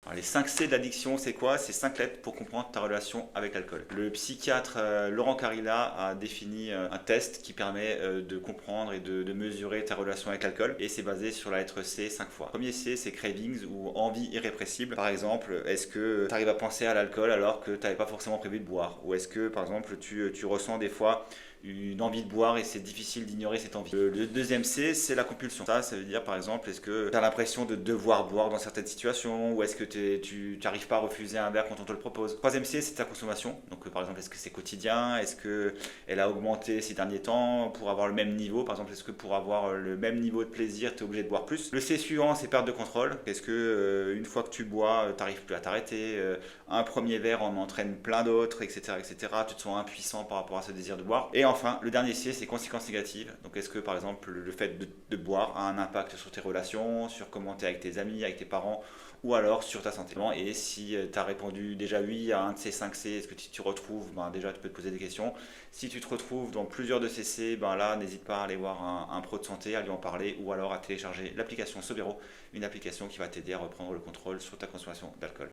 Alors, les 5 C de l'addiction, c'est quoi? C'est 5 lettres pour comprendre ta relation avec l'alcool. Le psychiatre Laurent Carilla a défini un test qui permet de comprendre et de mesurer ta relation avec l'alcool. Et c'est basé sur la lettre C 5 fois. Premier C, c'est cravings ou envie irrépressible. Par exemple, est-ce que tu arrives à penser à l'alcool alors que tu n'avais pas forcément prévu de boire? Ou est-ce que, par exemple, tu ressens des fois une envie de boire et c'est difficile d'ignorer cette envie. Le deuxième C, c'est la compulsion. Ça veut dire par exemple, est-ce que tu as l'impression de devoir boire dans certaines situations ou est-ce que tu n'arrives pas à refuser un verre quand on te le propose. Troisième C, c'est ta consommation. Donc par exemple, est-ce que c'est quotidien? Est-ce qu'elle a augmenté ces derniers temps pour avoir le même niveau? Par exemple, est-ce que pour avoir le même niveau de plaisir, tu es obligé de boire plus? Le C suivant, c'est perte de contrôle. Est-ce que une fois que tu bois, tu n'arrives plus à t'arrêter? Un premier verre en entraîne plein d'autres, etc., etc. Tu te sens impuissant par rapport à ce désir de boire. Et enfin, le dernier C, c'est conséquences négatives. Donc, est-ce que par exemple, le fait de boire a un impact sur tes relations, sur comment tu es avec tes amis, avec tes parents, ou alors sur ta santé? Et si tu as répondu déjà oui à un de ces 5 C, est-ce que tu te retrouves? Déjà, tu peux te poser des questions. Si tu te retrouves dans plusieurs de ces C, là, n'hésite pas à aller voir un pro de santé, à lui en parler, ou alors à télécharger l'application Sobero, une application qui va t'aider à reprendre le contrôle sur ta consommation d'alcool.